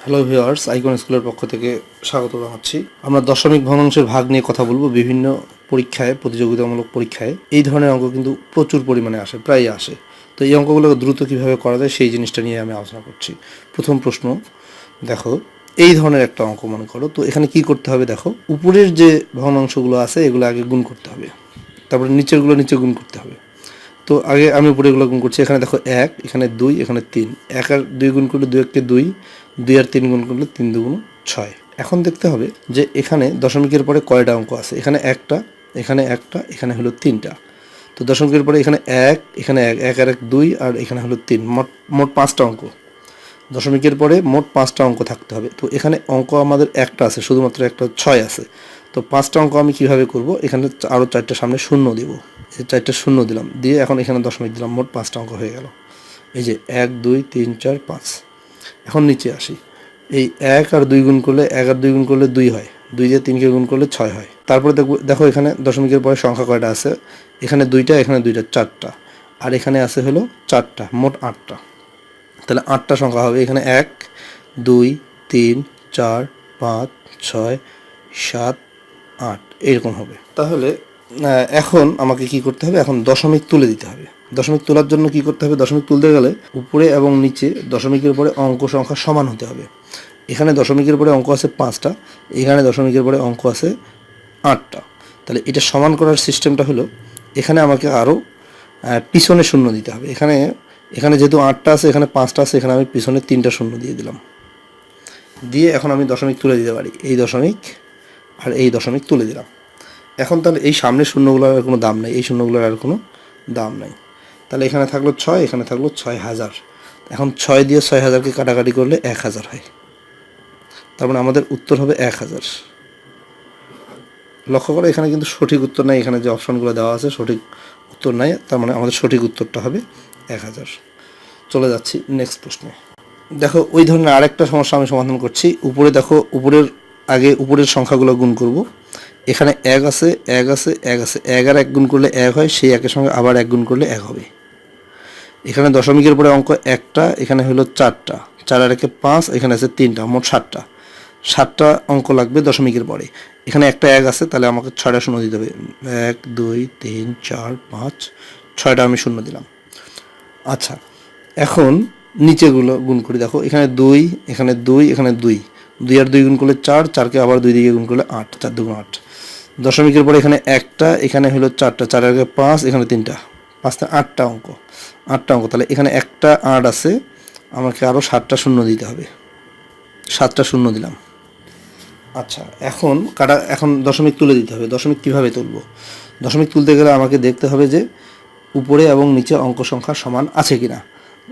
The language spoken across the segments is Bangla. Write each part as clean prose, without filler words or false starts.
হ্যালো ভিউয়ার্স, আইকন স্কুলের পক্ষ থেকে স্বাগত জানাচ্ছি। আমরা দশমিক ভগ্নাংশের ভাগ নিয়ে কথা বলবো। বিভিন্ন পরীক্ষায়, প্রতিযোগিতামূলক পরীক্ষায় এই ধরনের অঙ্ক কিন্তু প্রচুর পরিমাণে আসে, প্রায়ই আসে। তো এই অঙ্কগুলো দ্রুত কীভাবে করা যায় সেই জিনিসটা নিয়ে আমি আলোচনা করছি। প্রথম প্রশ্ন দেখো, এই ধরনের একটা অঙ্ক মনে করো। তো এখানে কি করতে হবে দেখো, উপরের যে ভগ্নাংশগুলো আছে এগুলো আগে গুণ করতে হবে, তারপরে নিচেরগুলো নিচে গুণ করতে হবে। তো আগে আমি উপরেগুলো গুণ করছি। এখানে দেখো 1, এখানে 2, এখানে 3। 1 আর 2 গুণ করলে 2 একে 2, 2 আর 3 গুণ করলে 3 দুগুণ 6। এখন দেখতে হবে যে এখানে দশমিকের পরে কয়টা অঙ্ক আছে। এখানে একটা, এখানে একটা, এখানে হলো 3টা। তো দশমিকের পরে এখানে 1, এখানে 1, 1 আর 1 2, আর এখানে হলো 3। মোট 5টা অঙ্ক। দশমিকের পরে মোট 5টা অঙ্ক থাকতে হবে। তো এখানে অঙ্ক আমাদের একটা আছে, শুধুমাত্র একটা 6 আছে। তো 5টা অঙ্ক আমি কিভাবে করব, এখানে আরও 4টা সামনে শূন্য দিব। এই 4টা শূন্য দিলাম, দিয়ে এখন এখানে দশমিক দিলাম, মোট 5টা অঙ্ক হয়ে গেল। এই যে 1 2 3 4 5। এখন নিচে আসি। এই 1 আর 2 গুণ করলে, 1 আর 2 গুণ করলে 2 হয়, 2 দিয়ে 3কে গুণ করলে 6 হয়। তারপরে দেখো এখানে দশমিকের পরে সংখ্যা কয়টা আছে। এখানে 2টা, এখানে 2টা, 4টা, আর এখানে আছে হলো 4টা, মোট 8টা। তাহলে 8টা সংখ্যা হবে। এখানে 1 2 3 4 5 6 7 8 এরকম হবে। তাহলে এখন আমাকে কি করতে হবে, এখন দশমিক তুলে দিতে হবে। দশমিক তোলার জন্য কি করতে হবে, দশমিক তুলতে গেলে উপরে এবং নিচে দশমিকের পরে অঙ্ক সংখ্যা সমান হতে হবে। এখানে দশমিকের পরে অঙ্ক আছে 5টা, এখানে দশমিকের পরে অঙ্ক আছে 8টা। তাহলে এটা সমান করার সিস্টেমটা হলো, এখানে আমাকে আরও পিছনে শূন্য দিতে হবে। এখানে যেহেতু 8টা আছে, এখানে 5টা আছে, এখানে আমি পিছনে 3টা শূন্য দিয়ে দিলাম। দিয়ে এখন আমি দশমিক তুলে দিতে পারি। এই দশমিক আর এই দশমিক তুলে দিলাম। এখন তাহলে এই সামনের শূন্যগুলোর আর কোনো দাম নাই, এই শূন্যগুলোর আর কোনো দাম নাই। তাহলে এখানে থাকলো 6, এখানে থাকলো 6000। এখন 6 দিয়ে 6000কে কাটাকাটি করলে 1000 হয়। তার মানে আমাদের উত্তর হবে 1000। লক্ষ্য করো, এখানে কিন্তু সঠিক উত্তর নাই। এখানে যে অপশনগুলো দেওয়া আছে সঠিক উত্তর নাই, তার মানে আমাদের সঠিক উত্তরটা হবে 1000। চলে যাচ্ছি নেক্সট প্রশ্নে। দেখো, ওই ধরনের আরেকটা সমস্যা আমি সমাধান করছি। উপরে দেখো, উপরের সংখ্যাগুলো গুণ করব। এখানে 1 আছে, 1 আছে, 1 আছে। 1 আর 1 গুণ করলে 1 হয়, সেই 1-এর সঙ্গে আবার 1 গুণ করলে 1 হবে। এখানে দশমিকের পরে অঙ্ক একটা, এখানে হলো 4টা, 4 আর 1-এ 5, এখানে আছে 3টা, মোট 7টা। 7টা অঙ্ক লাগবে দশমিকের পরে। এখানে একটা 1 আছে, তাহলে আমাকে 6টা শূন্য দিতে হবে। 1 2 3 4 5 6টা আমি শূন্য দিলাম। আচ্ছা, এখন নিচেগুলো গুণ করি। দেখো, এখানে 2, এখানে 2, এখানে 2, 2 আর 2 গুণ করলে 4, 4কে আবার 2 দিয়ে গুণ করলে 8, 4 দুগুণ 8। দশমিকের পরে এখানে একটা, এখানে হলো 4টা, 4 আর 5, এখানে 3টা, 5টা 8টা অঙ্ক, 8টা অঙ্ক। তাহলে এখানে একটা 8 আছে, আমাকে আরও 7টা শূন্য দিতে হবে। 7টা শূন্য দিলাম। আচ্ছা, এখন দশমিক তুলে দিতে হবে। দশমিক কিভাবে তুলব? দশমিক তুলতে গেলে আমাকে দেখতে হবে যে উপরে এবং নিচে অঙ্ক সংখ্যা সমান আছে কিনা।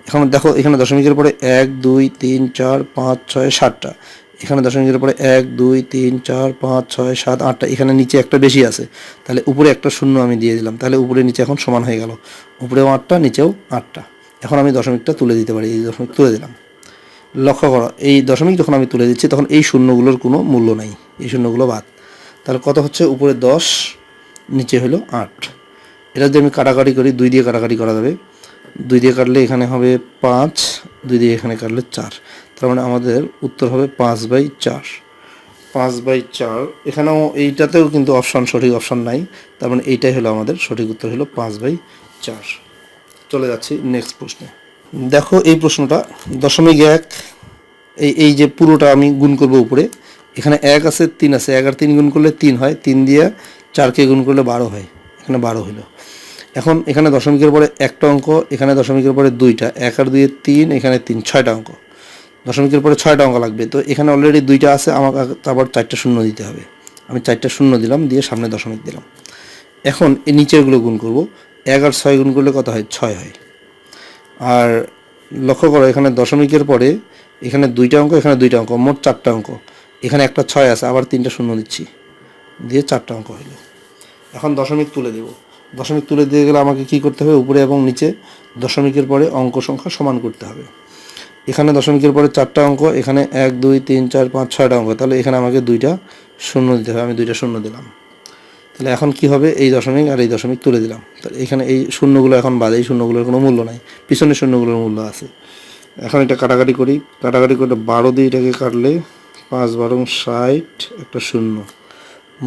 এখন দেখো, এখানে দশমিকের পরে 1 2 3 4 5 6 7টা, এখানে দশমিকের পরে 1 2 3 4 5 6 7 8টা, এখানে নিচে একটা বেশি আছে, তাহলে উপরে একটা শূন্য আমি দিয়ে দিলাম। তাহলে উপরে নিচে এখন সমান হয়ে গেল, উপরেও 8টা, নিচেও 8টা। এখন আমি দশমিকটা তুলে দিতে পারি। এই দশমিক তুলে দিলাম। লক্ষ্য করো, এই দশমিক যখন আমি তুলে দিচ্ছি তখন এই শূন্যগুলোর কোনো মূল্য নাই, এই শূন্যগুলো বাদ। তাহলে কত হচ্ছে, উপরে 10, নিচে হলো 8। এটা যদি আমি কাটাকাটি করি, 2 দিয়ে কাটাকাটি করা যাবে। 2 দিয়ে কাটলে এখানে হবে 5, 2 দিয়ে এখানে কাটলে 4। তার মানে আমাদের উত্তর হবে 5/4। 5/4। এখানেও এইটাতেও কিন্তু সঠিক অপশন নাই, তার মানে এইটাই হলো আমাদের সঠিক উত্তর, হলো 5/4। চলে যাচ্ছি নেক্সট প্রশ্নে। দেখো, এই প্রশ্নটা দশমিক 1, এই যে পুরোটা আমি গুণ করব উপরে। এখানে 1 আছে, 3 আছে, 1 আর 3 গুণ করলে 3 হয়, 3 দিয়ে 4কে গুণ করলে 12 হয়, এখানে 12 হলো। এখন এখানে দশমিকের পরে একটা অঙ্ক, এখানে দশমিকের পরে 2টা, 1 আর 2 3, এখানে 3, 6টা অঙ্ক। দশমিকের পরে 6টা অঙ্ক লাগবে। তো এখানে অলরেডি 2টা আছে, আমাকে আবার 4টা শূন্য দিতে হবে। আমি 4টা শূন্য দিলাম, দিয়ে সামনে দশমিক দিলাম। এখন এই নিচেরগুলো গুণ করব। 1 আর 6 গুণ করলে কত হয়, 6 হয়। আর লক্ষ্য করো, এখানে দশমিকের পরে এখানে 2টা অঙ্ক, এখানে 2টা অঙ্ক, মোট 4টা অঙ্ক। এখানে একটা 6 আছে, আবার 3টা শূন্য দিচ্ছি, দিয়ে 4টা অঙ্ক হলো। এখন দশমিক তুলে দেব। দশমিক তুলে দিয়ে গেলে আমাকে কি করতে হবে, উপরে এবং নিচে দশমিকের পরে অঙ্ক সংখ্যা সমান করতে হবে। এখানে দশমিকের পরে 4টা অঙ্ক, এখানে 1 2 3 4 5 6টা অঙ্ক, তাহলে এখানে আমাকে 2টা শূন্য দিতে হবে। আমি 2টা শূন্য দিলাম। তাহলে এখন কি হবে, এই দশমিক আর এই দশমিক তুলে দিলাম। তাহলে এখানে এই শূন্যগুলো এখন বাদে, এই শূন্যগুলোর কোনো মূল্য নাই, পিছনের শূন্যগুলোর মূল্য আছে। এখন এটা কাটাকাটি করি, কাটাকাটি করে 12 দিয়ে এটাকে কাটলে 5 12 60, একটা শূন্য,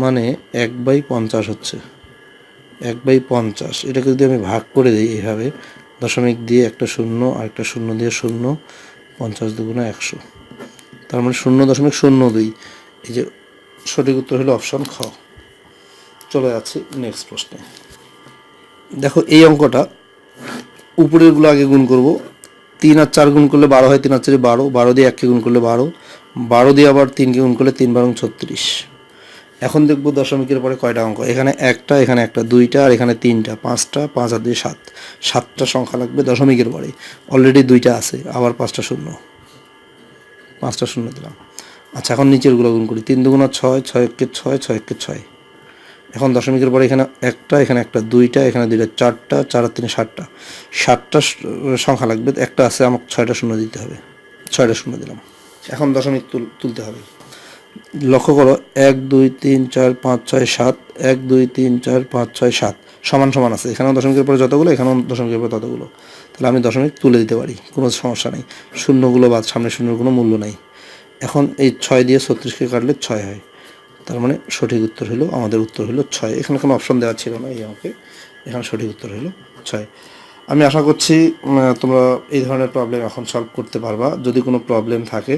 মানে 1/50 হচ্ছে। 1/50 এটাকে যদি আমি ভাগ করে দিই এইভাবে, দশমিক দিয়ে একটা শূন্য আর একটা শূন্য দিয়ে শূন্য, 50 দুগুণে 100, তার মানে 0.02। এই যে সঠিক উত্তর হলো অপশন খ। চলে যাচ্ছি নেক্সট প্রশ্নে। দেখো এই অঙ্কটা উপরেরগুলো আগে গুণ করব। 3 আর 4 গুণ করলে 12 হয়, 3 আর 4 12, 12 দিয়ে 1কে গুণ করলে 12, 12 দিয়ে আবার 3কে গুণ করলে 3 12 36। এখন দেখব দশমিকের পরে কয়টা অঙ্ক, এখানে একটা, এখানে একটা, দুইটা, আর এখানে তিনটা, পাঁচটা, 5 আর 2 7, 7টা সংখ্যা লাগবে দশমিকের পরে। অলরেডি দুইটা আছে, আবার 5টা শূন্য, 5টা শূন্য দিলাম। আচ্ছা এখন নিচেরগুলো গুণ করি, 3 দুগুণা 6, 6 একে 6, 6 একে 6। এখন দশমিকের পরে এখানে একটা, এখানে একটা, দুইটা, এখানে দুইটা, 4টা, 4 আর 3 7টা, 7টা সংখ্যা লাগবে, একটা আছে, আমাকে 6টা শূন্য দিতে হবে, 6টা শূন্য দিলাম। এখন দশমিক তুলতে হবে। লক্ষ্য করো, 1 2 3 4 5 6 7, 1 2 3 4 5 6 7 সমান সমান আছে, এখানেও দশমিকের পরে যতগুলো, এখানেও দশমিকের পরে ততগুলো, তাহলে আমি দশমিক তুলে দিতে পারি, কোনো সমস্যা নেই। শূন্যগুলো বাদ, সামনে শূন্যর কোনো মূল্য নেই। এখন এই 6 দিয়ে 36কে কাটলে 6 হয়, তার মানে সঠিক উত্তর হলো, আমাদের উত্তর হলো 6। এখানে কোনো অপশন দেওয়া ছিল না এই অঙ্কে, এখানে সঠিক উত্তর হলো 6। আমি আশা করছি তোমরা এই ধরনের প্রবলেম এখন সলভ করতে পারবা। যদি কোনো প্রবলেম থাকে,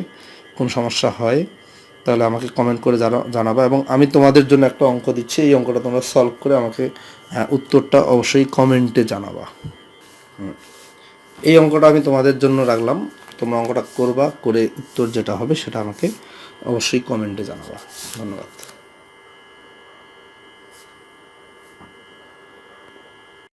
কোনো সমস্যা হয়, তাহলে আমাকে কমেন্ট করে জানাবা, এবং আমি তোমাদের জন্য একটা অঙ্ক দিচ্ছি, এই অঙ্কটা তোমরা সলভ করে আমাকে উত্তরটা অবশ্যই কমেন্টে জানাবা। এই অঙ্কটা আমি তোমাদের জন্য রাখলাম, তোমরা অঙ্কটা করবা, করে উত্তর যেটা হবে সেটা আমাকে অবশ্যই কমেন্টে জানাবা। ধন্যবাদ।